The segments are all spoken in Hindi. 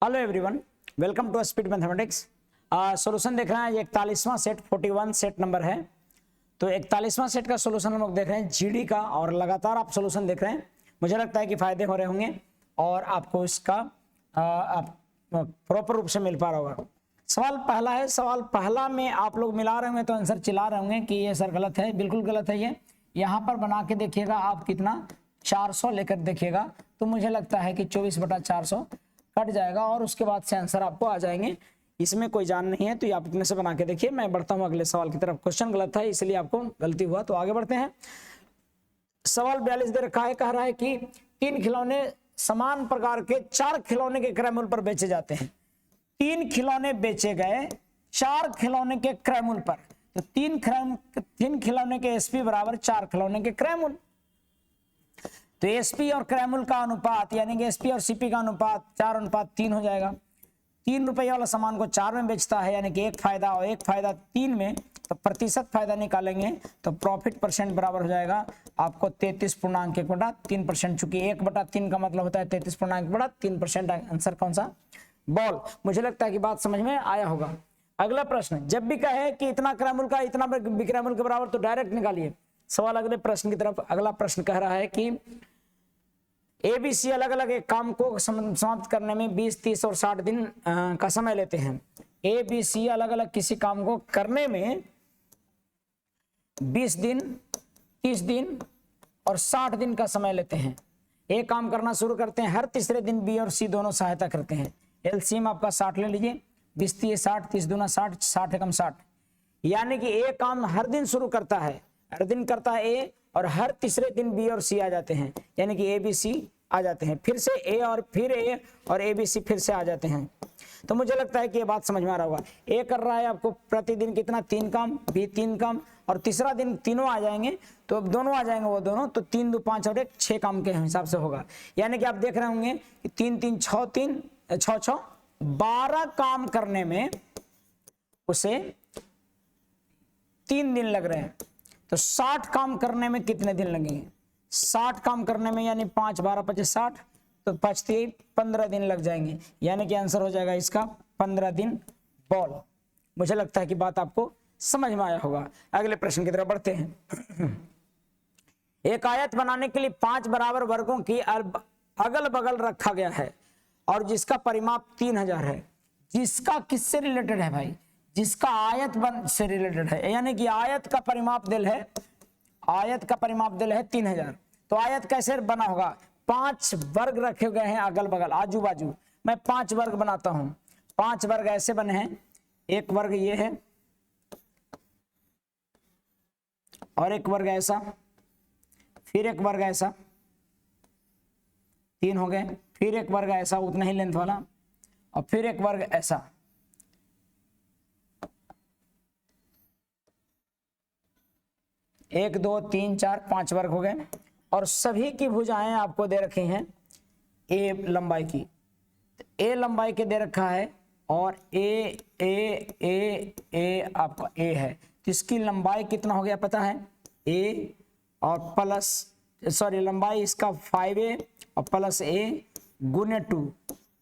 Hello everyone, welcome to speed mathematics. Solution देख रहे हैं 41वां सेट 41 सेट नंबर है। तो 41वां सेट का सॉल्यूशन हम लोग देख रहे हैं जीडी का, और लगातार आप सॉल्यूशन देख रहे हैं। मुझे लगता है कि फायदे हो रहे होंगे और आपको इसका आप प्रॉपर रूप से मिल पा रहा होगा। सवाल पहला है, सवाल पहला में आप लोग मिला रहे होंगे तो आंसर चिल्ला रहे होंगे कि ये सर गलत है। बिल्कुल गलत है। ये यहाँ पर बना के देखिएगा आप, कितना 400 लेकर देखिएगा तो मुझे लगता है कि 24/400 कट जाएगा और उसके बाद से आंसर आपको आ जाएंगे। इसमें कोई जान नहीं है, तो ये आप अपने से बना के देखिए। मैं बढ़ता हूं अगले सवाल की तरफ। क्वेश्चन गलत है इसलिए आपको गलती हुआ, तो आगे बढ़ते हैं। सवाल 42 दे रखा है, कह रहा है कि 3 खिलौने समान प्रकार के 4 खिलौने के क्रय मूल्य पर बेचे जाते हैं। 3 खिलौने बेचे गए 4 खिलौने के क्रय मूल्य पर, तो 3 खिलौने के एसपी बराबर 4 खिलौने के क्रय मूल्य। तो एसपी और क्रय मूल्य का अनुपात यानी कि एसपी और सीपी का अनुपात 4:3 हो जाएगा। 3 रुपये वाला सामान को 4 में बेचता है, यानी कि 1 फायदा और 1 फायदा 3 में, तो प्रतिशत फायदा निकालेंगे तो प्रॉफिट परसेंट बराबर हो जाएगा आपको 33.1/3%। चूंकि 1/3 का मतलब होता है 33.1/3%। आंसर कौन सा? बॉल। मुझे लगता है कि बात समझ में आया होगा। अगला प्रश्न, जब भी कहे कि इतना क्रय मूल्य का इतना विक्रय मूल्य के बराबर, तो डायरेक्ट निकालिए सवाल। अगले प्रश्न की तरफ। अगला प्रश्न कह रहा है कि एबीसी अलग अलग एक काम को समाप्त करने में 20, 30 और 60 दिन का समय लेते हैं। एबीसी अलग अलग किसी काम को करने में 20 दिन, 30 दिन और 60 दिन का समय लेते हैं। एक काम करना शुरू करते हैं, हर तीसरे दिन बी और सी दोनों सहायता करते हैं। एलसीएम आपका 60 ले लीजिए। 20 3 60, 30 दूना 60, 60 एकम 60। यानी कि एक काम हर दिन शुरू करता है, हर दिन करता है ए, और हर तीसरे दिन बी और सी आ जाते हैं, यानी कि ए बी सी आ जाते हैं। फिर से ए और फिर ए और ए बी सी फिर से आ जाते हैं। तो मुझे लगता है कि ये बात समझ में आ रहा होगा। ए कर रहा है आपको प्रतिदिन कितना, 3 काम, बी 3 काम, और तीसरा दिन तीनों आ जाएंगे, तो अब दोनों आ जाएंगे वो दोनों, तो 3 2 5 और 1 6 काम के हिसाब से होगा। यानी कि आप देख रहे होंगे कि 3 3 6 3 6 6 12 काम करने में उसे 3 दिन लग रहे हैं। तो 60 काम करने में कितने दिन लगेंगे? 60 काम करने में यानी 5 12 25 60, तो 5 15 दिन लग जाएंगे। यानी कि आंसर हो जाएगा इसका 15 दिन। बॉल। मुझे लगता है कि बात आपको समझ में आया होगा। अगले प्रश्न की तरफ बढ़ते हैं। एक आयत बनाने के लिए 5 बराबर वर्गों की अगल बगल रखा गया है और जिसका परिमाप 3000 है। जिसका किससे रिलेटेड है भाई? जिसका आयत बन से रिलेटेड है, यानी कि आयत का परिमाप दिल है, आयत का परिमाप दिल है 3000। तो आयत कैसे बना होगा? 5 वर्ग रखे गए हैं अगल बगल, आजू बाजू। मैं 5 वर्ग बनाता हूं। 5 वर्ग ऐसे बने हैं, एक वर्ग ये है और एक वर्ग ऐसा, फिर एक वर्ग ऐसा, 3 हो गए, फिर एक वर्ग ऐसा उतना ही लेंथ वाला, और फिर एक वर्ग ऐसा। एक 2 3 4 5 वर्ग हो गए, और सभी की भुजाएं आपको दे रखी हैं ए लंबाई की। ए लंबाई के दे रखा है और ए ए ए ए आपका ए है, तो इसकी लंबाई कितना हो गया पता है? ए और प्लस, सॉरी, लंबाई इसका 5a और प्लस ए गुने 2,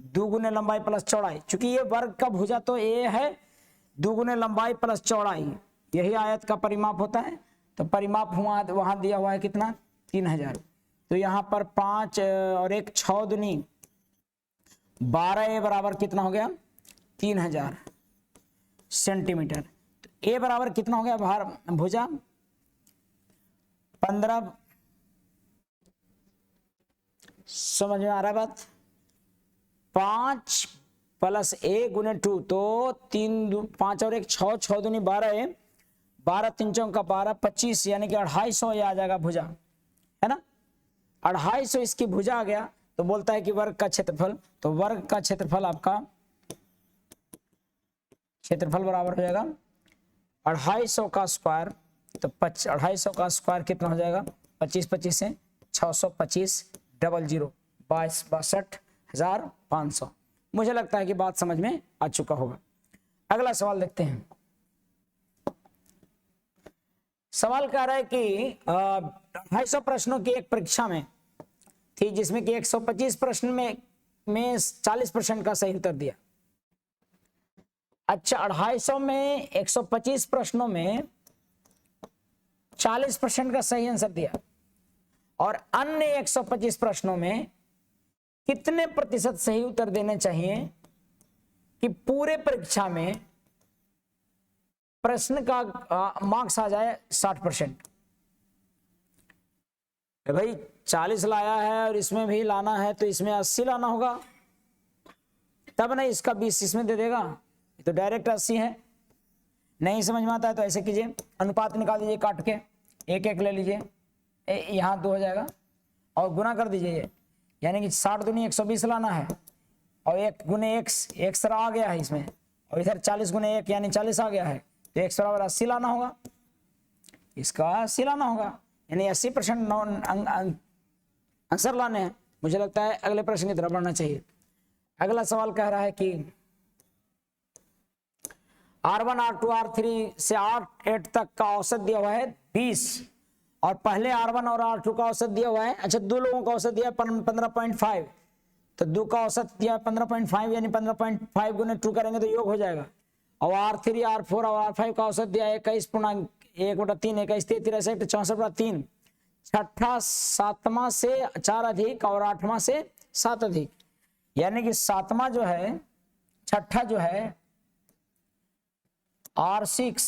2 गुने लंबाई प्लस चौड़ाई। चूंकि ये वर्ग का भुजा तो ए है, 2 गुने लंबाई प्लस चौड़ाई, यही आयत का परिमाप होता है। तो परिमाप हुआ वहां दिया हुआ है कितना? 3000। तो यहाँ पर 5 और 1 6 दूनी 12, ए बराबर कितना हो गया? 3000 सेंटीमीटर। तो ए बराबर कितना हो गया भार भुजा? 15। समझ में आ रहा है बात? 5 प्लस ए गुने 2, तो 3 5 और 1 6, 6 दूनी 12, ए 12 3 चौका 12 25, यानी कि 250 ये आ जाएगा भुजा, है ना? 250 इसकी भुजा आ गया। तो बोलता है कि वर्ग का क्षेत्रफल, तो वर्ग का क्षेत्रफल आपका क्षेत्रफल बराबर हो जाएगा 250 का स्क्वायर। तो 250 का स्क्वायर कितना हो जाएगा? 25 25 से 625 00 62,500। मुझे लगता है कि बात समझ में आ चुका होगा। अगला सवाल देखते हैं। सवाल कह रहा है कि 250 प्रश्नों की एक परीक्षा में थी, जिसमें कि 125 प्रश्न में में 40% का सही उत्तर दिया। अच्छा, 250 में 125 प्रश्नों में 40% का सही आंसर दिया, और अन्य 125 प्रश्नों में कितने प्रतिशत सही उत्तर देने चाहिए कि पूरे परीक्षा में प्रश्न का मार्क्स आ जाए 60%? भाई 40 लाया है और इसमें भी लाना है तो इसमें 80 लाना होगा, तब नहीं इसका 20 इसमें दे देगा, तो डायरेक्ट 80 है। नहीं समझ में आता है तो ऐसे कीजिए, अनुपात निकाल दीजिए, काट के एक एक ले लीजिए, यहाँ 2 हो जाएगा और गुना कर दीजिए, यानी कि 60 दूनी 120 लाना है, और 1 गुने एक सर आ गया है इसमें, और इधर 40 गुने 1 यानी 40 आ गया है, तो 1 बराबर 80 लाना होगा, इसका 80 लाना होगा, यानी 80% आंसर लाने हैं। मुझे लगता है अगले प्रश्न की तरफ बढ़ना चाहिए। अगला सवाल कह रहा है कि R1 R2 R3 से R8 तक का औसत दिया हुआ है 20, और पहले R1 और R2 का औसत दिया हुआ है, अच्छा 2 लोगों का औसत दिया 15.5, तो 2 का औसत दिया 15.5 यानी 15.5 गुने 2 करेंगे तो योग हो जाएगा, और R3 R4 और R5 का औसत दिया 21.1/3 21 3 63 64/3, छठा 7वां से 4 अधिक और 8वां से 7 अधिक, यानी कि 7वां जो है, छठा जो है R6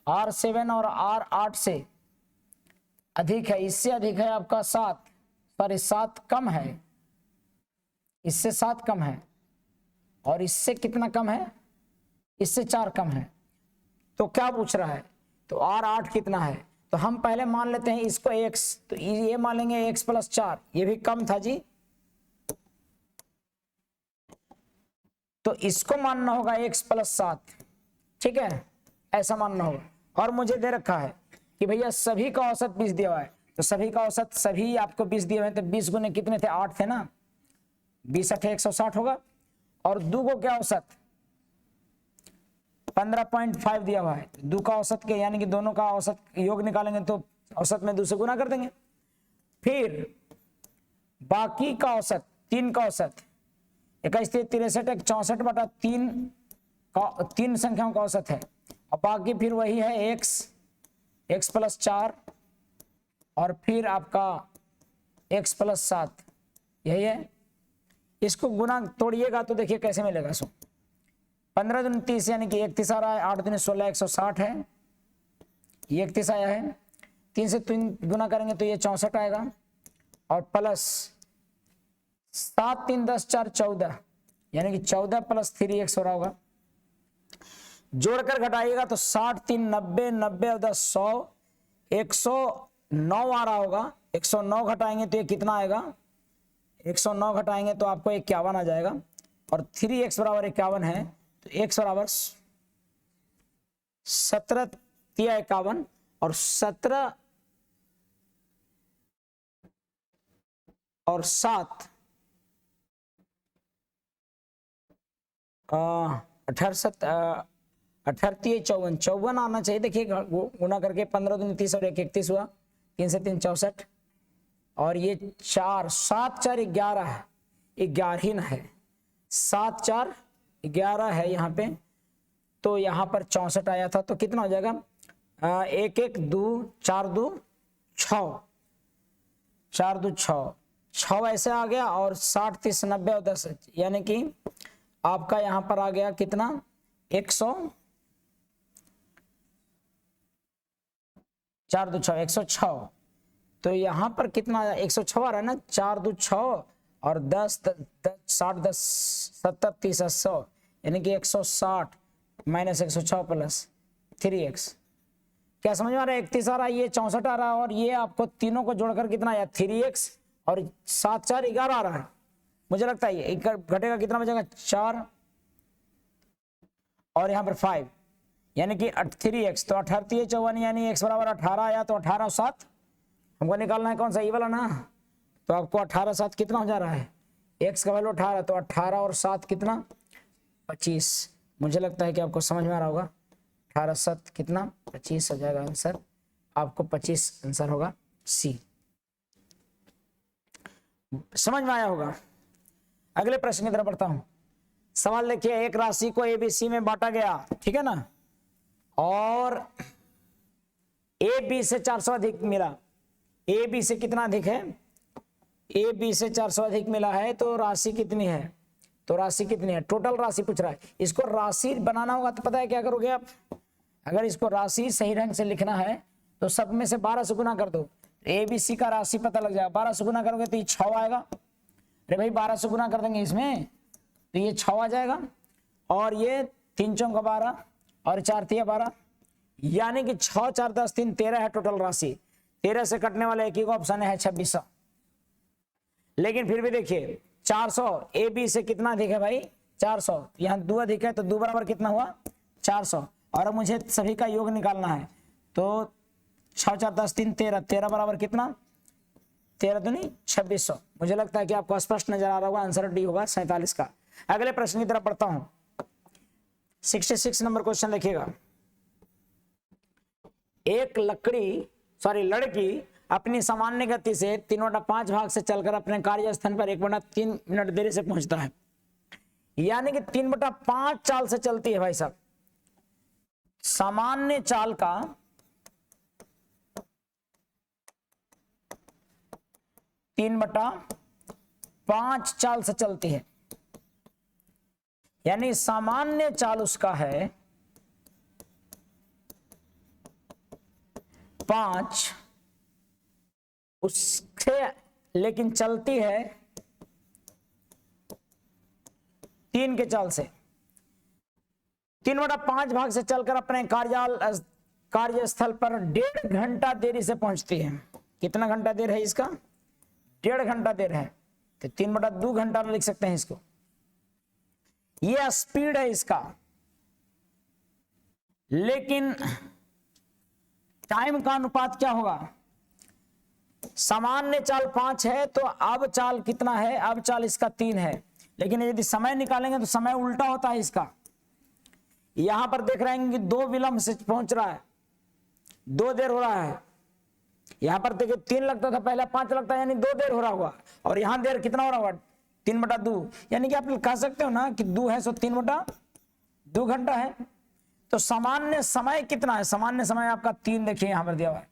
R7 और R8 से अधिक है, इससे अधिक है आपका 7, सॉरी 7 कम है, इससे 7 कम है, और इससे कितना कम है, इससे 4 कम है। तो क्या पूछ रहा है, तो R8 कितना है, तो हम पहले मान लेते हैं इसको x, तो ये मान लेंगे x + 4, ये भी कम था जी, तो इसको मानना होगा x + 7, ठीक है, ऐसा मानना होगा। और मुझे दे रखा है कि भैया सभी का औसत 20 दिया हुआ है, तो सभी का औसत, सभी आपको 20 दिए हुए हैं, तो 20 गुने कितने थे, 8 थे ना, 20 8 160 होगा, और 2 को क्या औसत 15.5 दिया हुआ है, 2 का औसत के यानी कि दोनों का औसत योग निकालेंगे तो औसत में 2 से गुना कर देंगे। फिर बाकी का औसत, 3 का औसत 21 63 64/3 का 3 संख्याओं का औसत है, और बाकी फिर वही है x + 4 और फिर आपका x + 7, यही है। इसको गुना तोड़िएगा तो देखिए कैसे मिलेगा, सो 15 दूनी 30 यानी कि 31 आ रहा है, 8 दूनी 16 160 है, ये 31 आया है, 3 से 3 गुना करेंगे तो ये 64 आएगा, और प्लस 7 3 10 4 14 यानी कि 14 + 3x हो रहा होगा, जोड़कर घटाइएगा तो 60 3 90 90 और 10 100 109 आ रहा होगा, 109 घटाएंगे तो ये कितना आएगा, 109 घटाएंगे तो आपको 51 आ जाएगा, और 3x बराबर 51 है, तो x बराबर 17 × 51, और 17 और 7 18 54 आना चाहिए। देखिए गुना करके 15 दूनी 30 और 1 31 हुआ, 3 से 3 64, और ये 4 7 4 11 है, 11 है, 7 4 11 है यहाँ पे, तो यहाँ पर 64 आया था, तो कितना हो जाएगा 1 1 2 4 2 6 4 2 6 6 ऐसे आ गया, और 60 30 90 और 10 यानी कि आपका यहाँ पर आ गया कितना 100 4 2 6 106, तो यहाँ पर कितना आया 106 आ रहा है ना, 4 2 6 और 10 60 10 70 30 100 यानी कि 160 माइनस 106 प्लस 3x, क्या समझ में आ रहा है, 31 आ रहा है, ये 64 आ रहा है, और ये आपको तीनों को जोड़कर कितना आया 3x, और 7 4 11 आ रहा है। मुझे लगता है ये घटेगा कितना बचेगा 4 और यहाँ पर 5 यानी कि 3x, तो 38 54 यानी x बराबर 18 आया, तो 18 और 7 हमको निकालना है, कौन सा ये वाला ना, तो आपको 18 7 कितना हो जा रहा है, x का वैल्यू 18, तो 18 और 7 कितना 25। मुझे लगता है कि आपको समझ में आ रहा होगा, 18 7 कितना 25 हो जाएगा आंसर, आपको 25 आंसर होगा सी। समझ में आया होगा। अगले प्रश्न की तरफ बढ़ता हूं। सवाल देखिए, एक राशि को एबीसी में बांटा गया, ठीक है ना, और ए बी से 400 अधिक मिला। ए बी से कितना अधिक है? ए बी से 400 अधिक मिला है, तो राशि कितनी है? तो राशि कितनी है? टोटल राशि पूछ रहा है। इसको राशि बनाना होगा तो पता है क्या करोगे आप? अगर इसको राशि सही ढंग से लिखना है तो सब में से 12 से गुना कर दो, ए बी सी का राशि पता लग जाएगा। 12 से गुना करोगे तो ये 6 आएगा। अरे भाई 12 से गुना कर देंगे इसमें तो ये 6 आ जाएगा, और ये 3 चौका 12 और 4 तिया 12, यानी कि 6 4 10 3 13 है टोटल राशि। 13 से कटने वाला एक ही ऑप्शन है 2600। लेकिन फिर भी देखिए 400 ए बी से कितना अधिक है भाई? 400। यहाँ 2 अधिक है तो 2 बराबर कितना हुआ? 400। और अब मुझे सभी का योग निकालना है, तो 6 4 10 3 13, 13 बराबर कितना? 13 दूनी 2600। मुझे लगता है कि आपको स्पष्ट नजर आ रहा होगा, आंसर डी होगा 47 का। अगले प्रश्न की तरफ बढ़ता हूं। 66 नंबर क्वेश्चन देखिएगा। एक लड़की अपनी सामान्य गति से 3/5 भाग से चलकर अपने कार्यस्थल पर 1/3 मिनट देरी से पहुंचता है, यानी कि 3/5 चाल से चलती है भाई साहब। सामान्य चाल का 3/5 चाल से चलती है, यानी सामान्य चाल उसका है 5, उससे लेकिन चलती है 3 के चाल से। 3/5 भाग से चलकर अपने कार्यस्थल पर 1.5 घंटा देरी से पहुंचती है। कितना घंटा देर है इसका? 1.5 घंटा देर है, तो 3/2 घंटा लिख सकते हैं इसको। यह स्पीड है इसका, लेकिन टाइम का अनुपात क्या होगा? सामान्य चाल 5 है तो अब चाल कितना है? अब चाल इसका 3 है, लेकिन यदि समय निकालेंगे तो समय उल्टा होता है इसका। यहां पर देख रहे हैं कि 2 विलंब से पहुंच रहा है, 2 देर हो रहा है। यहां पर देखिए 3 लगता था पहले, 5 लगता है, यानी 2 देर हो रहा होगा। और यहां देर कितना हो रहा होगा? 3/2, यानी कि आप कह सकते हो ना कि 2 है सो 3/2 घंटा है। तो सामान्य समय कितना है? सामान्य समय आपका 3 देखिए यहां पर दिया हुआ है,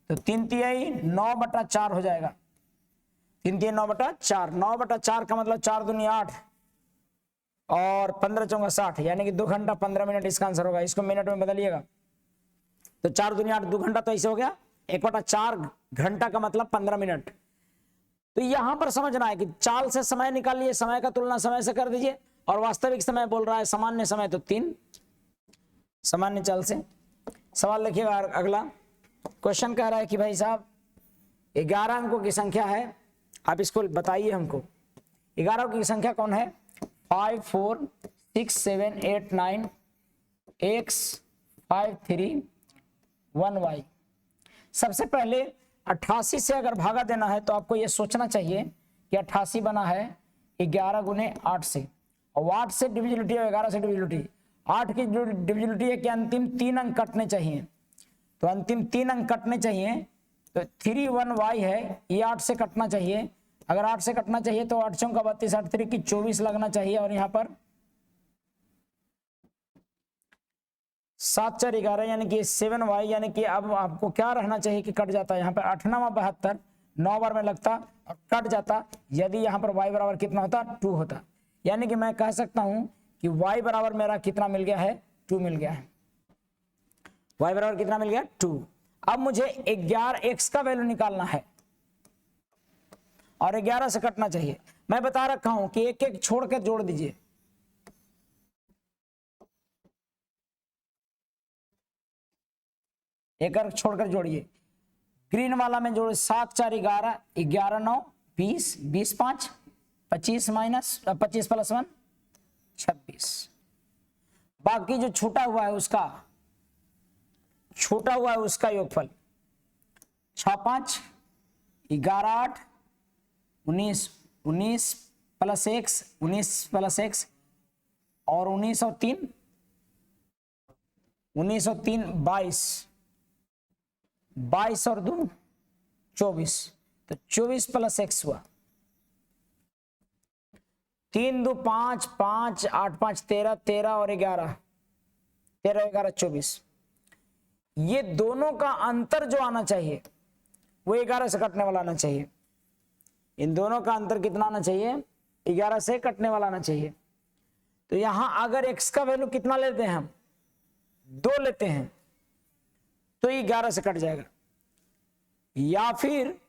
तो 3 तिहाई 9/4 हो जाएगा। 3 तिहाई 9/4, 9/4 का मतलब 4 दूनी 8 और 15 चौका 60, यानी कि 2 घंटा 15 मिनट इसका आंसर होगा। इसको मिनट में बदलिएगा तो 4 दूनी 8, 2 घंटा तो ऐसे हो गया। 1/4 घंटा का मतलब 15 मिनट। तो यहां पर समझना है कि चाल से समय निकालिए, समय का तुलना समय से कर दीजिए, और वास्तविक समय बोल रहा है सामान्य समय, तो 3 सामान्य चाल से। सवाल देखिएगा अगला। क्वेश्चन कह रहा है कि भाई साहब 11 अंकों की संख्या है, आप इसको बताइए हमको। 11 अंकों की संख्या कौन है? 5 4 6 7 8 9 x 5 3 1 y। सबसे पहले 88 से अगर भागा देना है तो आपको यह सोचना चाहिए कि 88 बना है 11 गुने 8 से, और 8 से डिविजिबिलिटी है 11 से डिविजिबिलिटी। 8 की डिविजिबिलिटी है कि अंतिम 3 अंक कटने चाहिए, तो अंतिम 3 अंक कटने चाहिए, तो 3 1 y है, ये 8 से कटना चाहिए। अगर 8 से कटना चाहिए तो 8 चौका 32, 8 3 की 24 लगना चाहिए, और यहाँ पर 7 4 11, यानी कि 7y, यानी कि अब आपको क्या रहना चाहिए कि कट जाता है। यहाँ पर 8 9 72, 9 बार में लगता और कट जाता, यदि यहाँ पर y बराबर कितना होता? 2 होता। यानी कि मैं कह सकता हूं कि y बराबर मेरा कितना मिल गया है? 2 मिल गया है। y बराबर कितना मिल गया? 2। अब मुझे 11 x का वैल्यू निकालना है और 11 से कटना चाहिए। मैं बता रखा हूं कि एक एक छोड़ के जोड़ दीजिए। एक एक छोड़कर जोड़िए। ग्रीन वाला में जोड़ 7 4 11, 11 9 20, 20 5 25 माइनस 25 प्लस 1 26। बाकी जो छूटा हुआ है उसका योगफल 6 5 11 8 19, 19 प्लस x 19 प्लस x और 19 और 3 22, 22 और 2 24, तो 24 प्लस x हुआ। 3 2 5 5 8 5 13 13 और 11 13 11 24, ये दोनों का अंतर जो आना चाहिए वो 11 से कटने वाला आना चाहिए। इन दोनों का अंतर कितना आना चाहिए? 11 से कटने वाला आना चाहिए। तो यहां अगर x का वैल्यू कितना लेते हैं हम, 2 लेते हैं, तो 11 से कट जाएगा। या फिर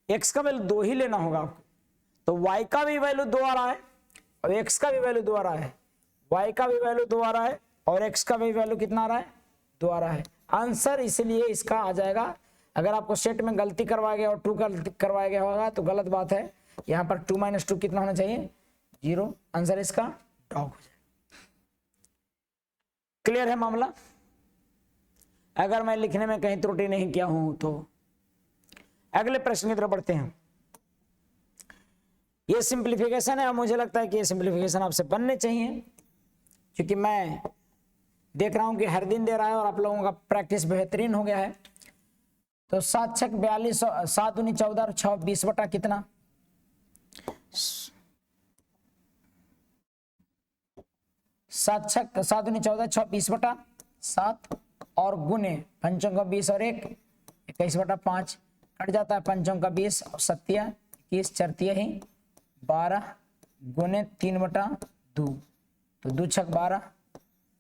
x का वैल्यू 2 ही लेना होगा आपको, तो y का भी वैल्यू 2 आ रहा है और x का भी वैल्यू 2 आ रहा है, y का भी वैल्यू 2 आ रहा है और x का भी वैल्यू कितना आ रहा है? 2 आ रहा है। आंसर इसलिए इसका आ जाएगा। अगर आपको सेट में गलती करवाया गया और 2 करवाया गया होगा तो गलत बात है। यहां पर 2 - 2 कितना होना चाहिए? 0। आंसर इसका डॉग हो जाएगा। क्लियर है मामला? अगर मैं लिखने में कहीं त्रुटि नहीं किया हूं तो अगले प्रश्न की तरफ बढ़ते हैं। ये सिंप्लीफिकेशन है और मुझे लगता है कि ये सिंप्लीफिकेशन आपसे बनने चाहिए, क्योंकि मैं देख रहा हूं कि हर दिन दे रहा है और आप लोगों का प्रैक्टिस बेहतरीन हो गया है। तो 7 × 6 = 42, 7 × 9 = 14 और 6 20 बटा कितना? 7 × 9 = 14, 6 20 बटा 7 और गुने 5 × 20 और 1 21 बटा 5, कट जाता है 5 × 20 और 7 21 4 ही 12 गुने 3 बटा 2, तो 2 × 6 = 12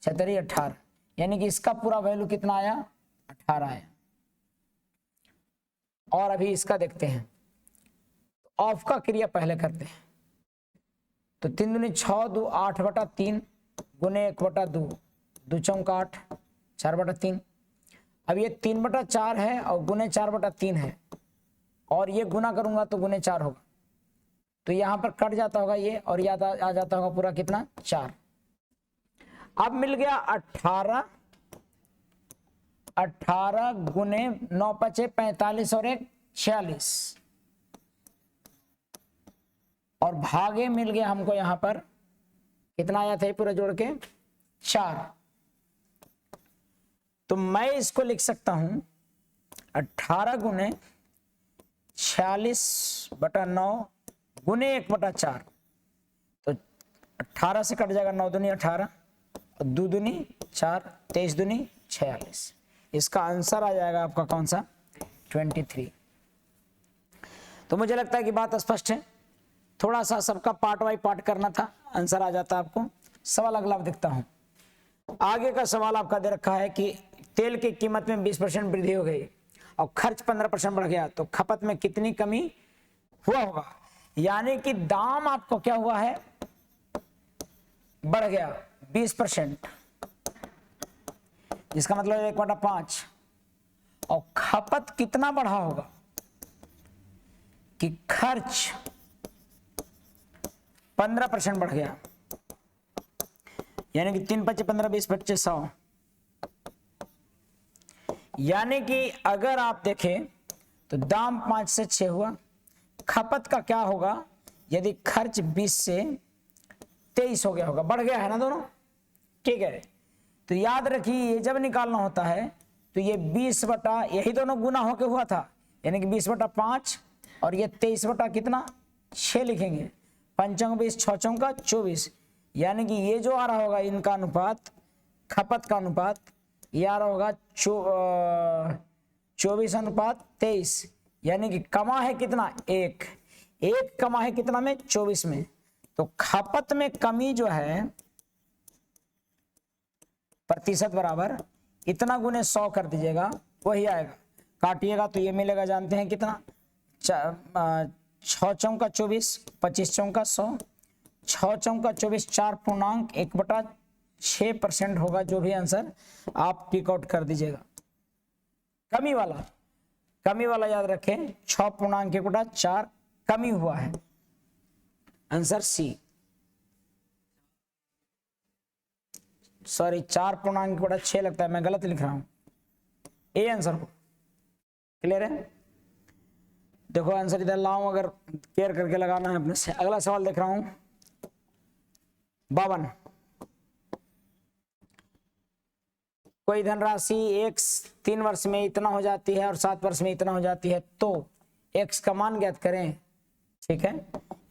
6 × 18, यानी कि इसका पूरा वैल्यू कितना आया? 18 आया। और अभी इसका देखते हैं। ऑफ का क्रिया पहले करते हैं। तो 3 दूनी 6 2 8 बटा 3 गुने 1 बटा 2 2 × 8 4 बटा 3। अब ये 3 बटा 4 है और गुने 4 बटा 3 है और ये गुना करूंगा तो गुने 4 होगा, तो यहां पर कट जाता होगा ये और याद आ जाता होगा पूरा कितना? 4। अब मिल गया 18 गुने 9 × 5 = 45 और 1 46 और भागे मिल गया हमको यहां पर कितना आया था पूरा जोड़ के? 4। तो मैं इसको लिख सकता हूं 18 गुने 46 बटा 9 गुने 1 बटा 4, तो 18 से कट जाएगा 9 दूनी 18 और 2 दूनी 4 23 दूनी 46। इसका आंसर आ जाएगा आपका कौन सा? 23। तो मुझे लगता है कि बात स्पष्ट है। थोड़ा सा सबका पार्ट बाई पार्ट करना था, आंसर आ जाता आपको। सवाल अगला देखता हूं। आगे का सवाल आपका दे रखा है कि तेल की कीमत में 20% वृद्धि हो गई और खर्च 15% बढ़ गया, तो खपत में कितनी कमी हुआ होगा? यानी कि दाम आपको क्या हुआ है? बढ़ गया 20%, इसका मतलब 1/5। और खपत कितना बढ़ा होगा? कि खर्च 15% बढ़ गया, यानी कि 3 × 5 = 15 20 × 25 = 100। यानी कि अगर आप देखें तो दाम 5 से 6 हुआ, खपत का क्या होगा? यदि खर्च 20 से 23 हो गया होगा, बढ़ गया है ना दोनों, ठीक है। तो याद रखिए ये जब निकालना होता है तो ये 20 बटा, यही दोनों गुना होके हुआ था, यानी कि 20/5 और ये 23 बटा कितना? 6 लिखेंगे। 5 × 20 6 × 24, यानी कि ये जो आ रहा होगा इनका अनुपात, खपत का अनुपात, ये आ रहा होगा 24/23, यानी कि कमा है कितना? 1 कमा है कितना में? 24 में। तो खपत में कमी जो है प्रतिशत बराबर इतना गुने 100 कर दीजिएगा, वही आएगा। काटिएगा तो ये मिलेगा, जानते हैं कितना? 6 × 24 25 × 100 6 × 24 4.1/6% होगा, जो भी आंसर आप टिक आउट कर दीजिएगा। कमी वाला याद रखें, 6.1/4 कमी हुआ है। आंसर सी, सॉरी 4.1/6 लगता है, मैं गलत लिख रहा हूं। ए आंसर हो। क्लियर है? देखो आंसर इधर लाऊं, अगर केयर करके लगाना है अपने से। अगला सवाल देख रहा हूं 52। कोई धनराशि x 3 वर्ष में इतना हो जाती है और 7 वर्ष में इतना हो जाती है, तो x का मान ज्ञात करें। ठीक है,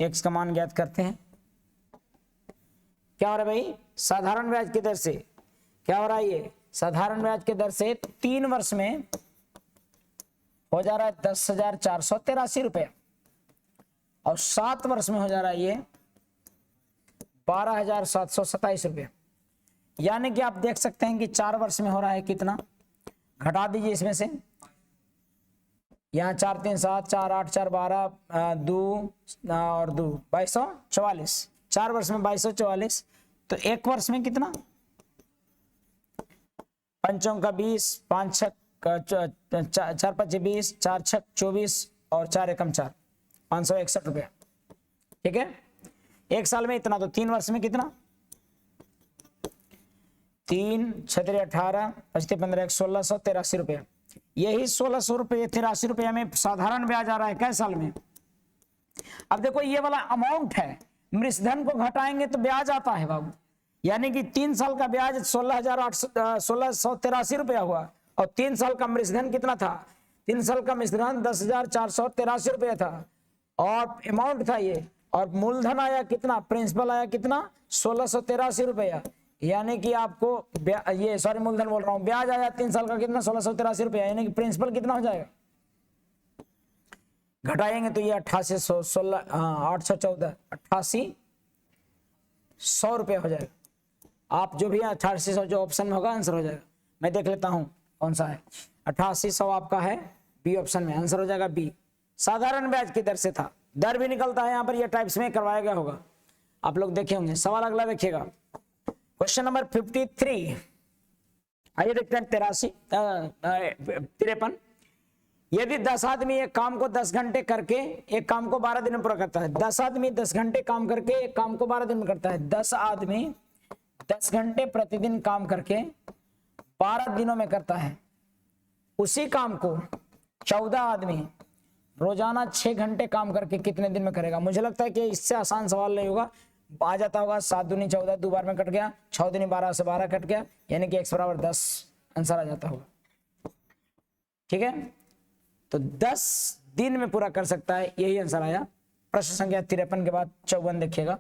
x का मान ज्ञात करते हैं। क्या हो रहा है भाई, साधारण ब्याज की दर से क्या हो रहा है, ये साधारण ब्याज की दर से 3 वर्ष में हो जा रहा है 10,483 रुपया और 7 वर्ष में हो जा रहा है ये 12,727 रुपया। यानी कि आप देख सकते हैं कि 4 वर्ष में हो रहा है कितना, घटा दीजिए इसमें से, यहाँ 4 3 7 4 8 4 12 2 और 2 2244, 4 वर्ष में 2244। तो 1 वर्ष में कितना, 5 का 20, 5 6 4 5 20, 4 6 24 और 4 एकम 4, 561 रुपया। ठीक है, 1 साल में इतना, तो 3 वर्ष में कितना, 3 6 18 5 15 1683 रुपया। यही 1600 रुपये 83 रुपया में साधारण ब्याज आ रहा है कै साल में। अब देखो ये वाला अमाउंट है, मृषधन को घटाएंगे तो ब्याज आता है बाबू, यानी कि 3 साल का ब्याज 16,883 रुपया हुआ और 3 साल का मृषधन कितना था, 3 साल का मृषधन 10,483 रुपया था और अमाउंट था ये, और मूलधन आया कितना, प्रिंसिपल आया कितना 1683 रुपया। यानी कि आपको ये सॉरी मूलधन बोल रहा हूं, ब्याज आया 3 साल का कितना 1683 रुपया, यानी कि प्रिंसिपल कितना हो जाएगा, घटाएंगे तो ये 8814 814 8800 रुपया हो जाएगा। आप जो भी 8800 जो ऑप्शन में होगा आंसर हो जाएगा। मैं देख लेता हूं कौन सा है, 8800 आपका है बी ऑप्शन में, आंसर हो जाएगा बी। साधारण ब्याज की दर से था, दर भी निकलता है यहाँ पर, यह टाइप्स में करवाया गया होगा, आप लोग देखे होंगे। सवाल अगला देखिएगा, क्वेश्चन नंबर 53। आइए देखते हैं 53। यदि 10 आदमी एक काम को 10 घंटे करके एक काम को 12 दिन में पूरा करता है, 10 आदमी 10 घंटे काम करके एक काम को 12 दिन में करता है, 10 आदमी 10 घंटे प्रतिदिन काम करके 12 दिनों में करता है, उसी काम को 14 आदमी रोजाना 6 घंटे काम करके कितने दिन में करेगा। मुझे लगता है कि इससे आसान सवाल नहीं होगा, आ जाता होगा 7 दूनी 14, 2 बार में कट गया, 6 दूनी 12 से 12 कट गया, यानी कि x बराबर 10 आंसर आ जाता होगा। ठीक है, तो 10 दिन में पूरा कर सकता है, यही आंसर आया। प्रश्न संख्या 53 के बाद 54 देखिएगा।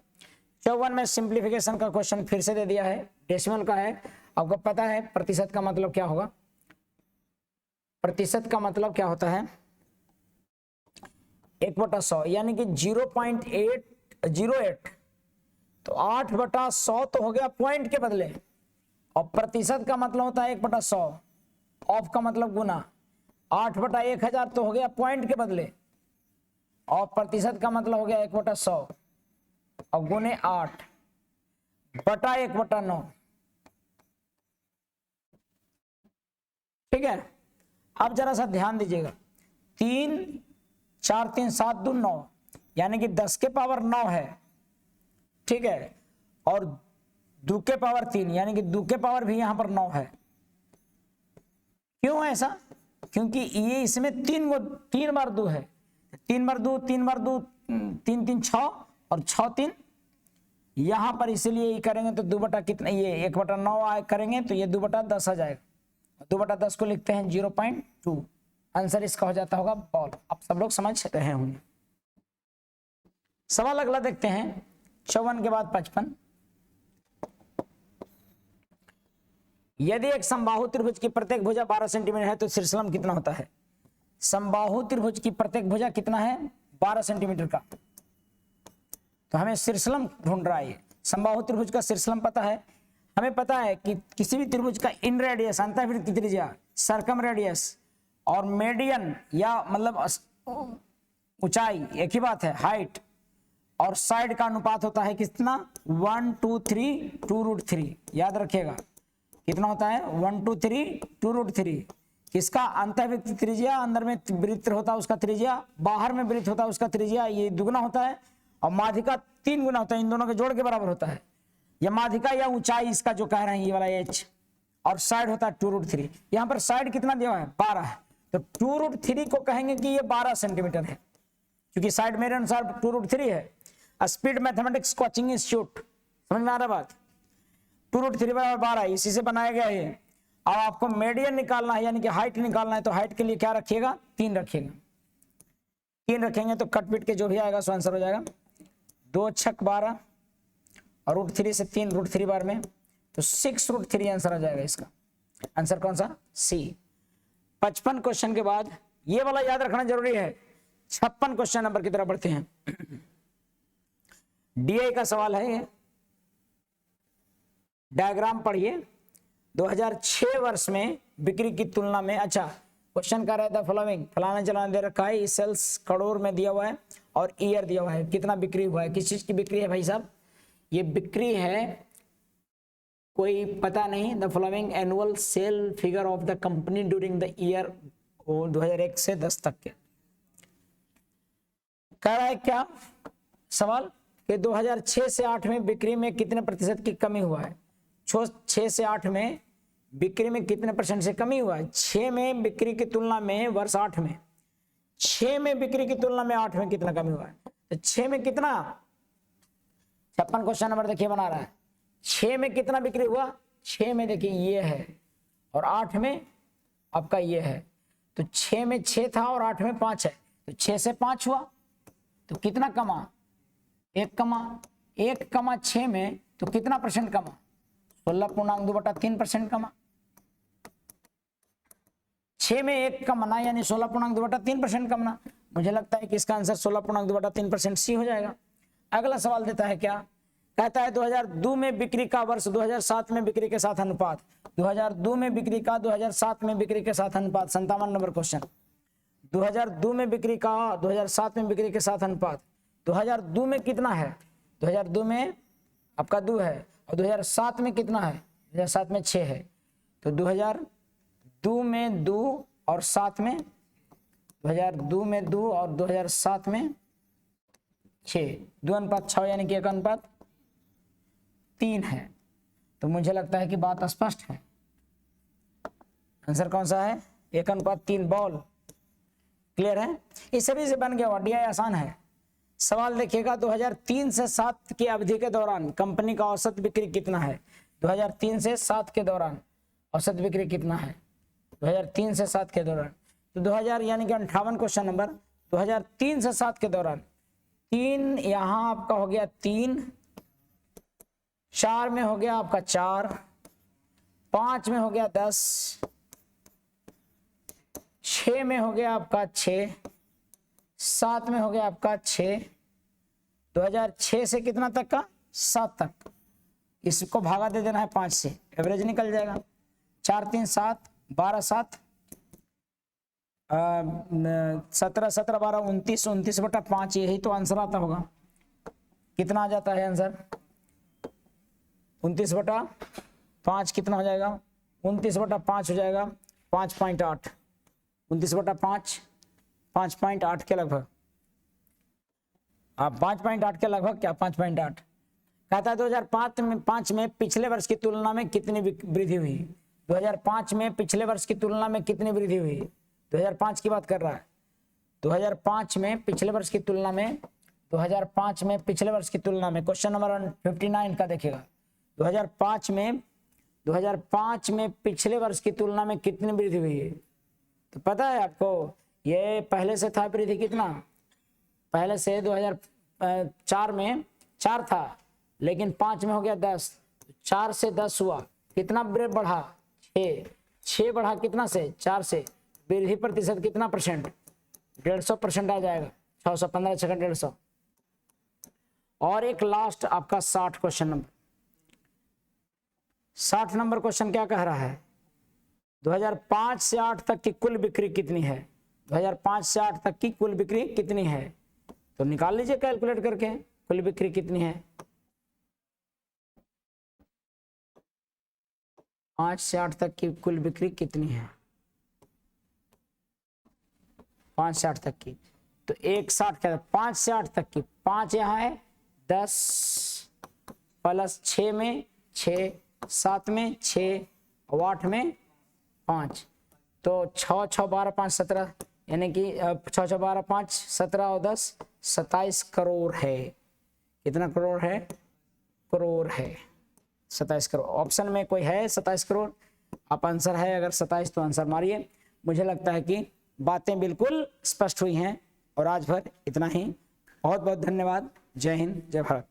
54 में सिंप्लीफिकेशन का क्वेश्चन फिर से दे दिया है, डेसिमल का है। आपको पता है प्रतिशत का मतलब क्या होगा, प्रतिशत का मतलब क्या होता है 1/100, यानी कि 0.808, तो 8/100 तो हो गया पॉइंट के बदले, और प्रतिशत का मतलब होता है 1/100, ऑफ का मतलब गुना, 8/1000 तो हो गया पॉइंट के बदले, और प्रतिशत का मतलब हो गया 1/100 और गुने 8 बटा 1/9। ठीक है, अब जरा सा ध्यान दीजिएगा, 3 4 3 7 2 9, यानी कि 10 के पावर 9 है। ठीक है, और 2 के पावर 3, यानी कि 2 के पावर भी यहां पर 9 है। क्यों ऐसा, क्योंकि ये इसमें 3 बार 2 है, 3 बार 2 3 बार 2 3 3 6 और 6 3 यहां पर, इसलिए ये करेंगे तो 2 बटा कितना, ये 1/9 करेंगे तो ये 2/10 आ जाएगा, 2/10 को लिखते हैं 0.2, आंसर इसका हो जाता होगा बॉल। आप सब लोग समझ रहे होंगे। सवाल अगला देखते हैं 54 के बाद 55। यदि एक समबाहु त्रिभुज की प्रत्येक भुजा 12 सेंटीमीटर है तो शीर्षलंब कितना होता है। समबाहु त्रिभुज की प्रत्येक भुजा कितना है 12 सेंटीमीटर का, तो हमें शीर्षलंब ढूंढ रहा है। समबाहु त्रिभुज का शीर्षलंब पता है, हमें पता है कि किसी भी त्रिभुज का इन रेडियस अंतःवृत्त की त्रिज्या, सर्कम रेडियस और मेडियन या मतलब ऊंचाई एक ही बात है, हाइट और साइड का अनुपात होता है कितना 1 2 3 2√3। याद रखिएगा कितना होता है 1 2 3 2√3। किसका अंतःवृत्त त्रिज्या, अंदर में वृत्त होता है उसका त्रिज्या, बाहर में वृत्त होता है उसका त्रिज्या, ये दुगुना होता है, और माध्यिका 3 गुना होता है, इन दोनों के जोड़ के बराबर होता है। यह माध्यिका या ऊंचाई इसका जो कह रहे हैं ये वाला h, और साइड होता है 2√3। यहाँ पर साइड कितना दिया है 12 है, तो 2√3 को कहेंगे कि ये 12 सेंटीमीटर है, क्योंकि साइड मेरे अनुसार 2√3 है। स्पीड मैथमेटिक्स कोचिंग इंस्टीट्यूट, समझ में आ रहा बात, 2√3 बराबर 12, इसी से बनाया गया है। अब आपको मीडियन निकालना है, यानी कि हाइट निकालना है, तो हाइट के लिए क्या रखिएगा 3 रखिएगा, 3 रखेंगे तो कट पीट के जो भी आएगा सो आंसर हो जाएगा। 2 छक 12 और रूट 3 से 3 रूट 3 बार में, तो 6 रूट 3 आंसर आ जाएगा इसका। आंसर कौन सा? सी। 55 क्वेश्चन के बाद ये वाला याद रखना जरूरी है। 56 क्वेश्चन नंबर की तरफ बढ़ते हैं। डीआई का सवाल है ये, डायग्राम पढ़िए। 2006 वर्ष में बिक्री की तुलना में, अच्छा क्वेश्चन कर रहा था फॉलोइंग, फलाना चलाना दे रखा है, सेल्स करोड़ में दिया हुआ है और ईयर दिया हुआ है, कितना बिक्री हुआ है, किस चीज की बिक्री है भाई साहब? ये बिक्री है, कोई पता नहीं। The following annual sale figure of the company during the year 2001 से 10 तक के। कह रहा है क्या सवाल कि 2006 से 8 में बिक्री में कितने प्रतिशत की कमी हुआ है? 6 से 8 में बिक्री में कितने परसेंट से कमी हुआ है? 6 में बिक्री की तुलना में वर्ष 8 में, 6 में बिक्री की तुलना में 8 में कितना कमी हुआ है? तो 6 में कितना? 56 क्वेश्चन नंबर देखिए बना रहा है। 6 में कितना बिक्री हुआ? 6 में देखिए ये है और 8 में आपका ये है। तो 6 में 6 था और 8 में 5 है, तो 6 से 5 हुआ, तो कितना कमा? 1 कमा। 1 कमा 6 में तो कितना परसेंट कमा? 16.2/3% कमा। 6 में 1 कमाना यानी 16.2/3% कमाना। मुझे लगता है कि इसका आंसर 16.2/3% सी हो जाएगा। अगला सवाल देता है क्या? कहता है 2002 में बिक्री का वर्ष 2007 में बिक्री के साथ अनुपात। 2002 में बिक्री का 2007 में बिक्री के साथ अनुपात। 57 नंबर क्वेश्चन। 2002 में बिक्री का 2007 में बिक्री के साथ अनुपात। 2002 में कितना है? 2002 में आपका 2 है और 2007 में कितना है? 2007 में 6 है। तो 2002 में 2 और 7 में, 2002 में 2 और 2007 में 6, 2:6 यानी कि 1:3 है। तो मुझे लगता है कि बात स्पष्ट है। आंसर कौन सा है? 1:3 बॉल। क्लियर है? इस सभी से बन गया हुआ। डीआई आसान है। सवाल देखिएगा, 2003 से 7 की अवधि के दौरान कंपनी का औसत बिक्री कितना है? 2003 से 7 के दौरान औसत बिक्री कितना है? 2003 से 7 के दौरान, तो 2000 यानी कि 58 क्वेश्चन नंबर। 2003 से 7 के दौरान 3 यहाँ आपका हो गया 3, 4 में हो गया आपका 4, 5 में हो गया 10, 6 में हो गया आपका 6, 7 में हो गया आपका 6। 2006 से कितना तक का? 7 तक। इसको भागा दे देना है 5 से, एवरेज निकल जाएगा। 4 3 7, 12 7, 17 17 12 29, 29/5। यही तो आंसर आता होगा। कितना आ जाता है आंसर? 29/5 कितना हो जाएगा? 29/5 हो जाएगा 5.8। 29/5 5.8 के लगभग। आप 5.8 के लगभग क्या? 5.8। कहता है 2005 में पिछले वर्ष की तुलना में कितनी वृद्धि हुई? 2005 में पिछले वर्ष की तुलना में कितनी वृद्धि हुई? 2005 की बात कर रहा है। 2005 में पिछले वर्ष की तुलना में, 2005 में पिछले वर्ष की तुलना में, क्वेश्चन नंबर 59 का देखिएगा। 2005 में पिछले वर्ष की तुलना में कितनी वृद्धि हुई है? तो पता है आपको, ये पहले से था वृद्धि कितना? पहले से 2004 में 4 था, लेकिन 5 में हो गया 10, 4 से 10 हुआ, कितना बढ़ा? 6 बढ़ा कितना से? 4 से। वृद्धि प्रतिशत कितना परसेंट? 150% आ जाएगा। 615 6 150। और एक लास्ट आपका 60 क्वेश्चन नंबर। 60 नंबर क्वेश्चन क्या कह रहा है? 2005 से 8 तक की कुल बिक्री कितनी है? 2005 से 8 तक की कुल बिक्री कितनी है? तो निकाल लीजिए कैलकुलेट करके, कुल बिक्री कितनी है? 5 से 8 तक की कुल बिक्री कितनी है? 5 से 8 तक की, तो 160 का 5 से 8 तक की, 5 यहाँ है, 10 प्लस 6 में 6, 7 में 6 और 8 में 5, तो 6 6 12 5 17, यानी कि 6 6 12 5 17 और 10 27 करोड़ है। कितना करोड़ है? करोड़ है 27 करोड़। ऑप्शन में कोई है 27 करोड़? आप आंसर है अगर 27 तो आंसर मारिए। मुझे लगता है कि बातें बिल्कुल स्पष्ट हुई हैं। और आज भर इतना ही। बहुत बहुत धन्यवाद। जय हिंद, जय भारत।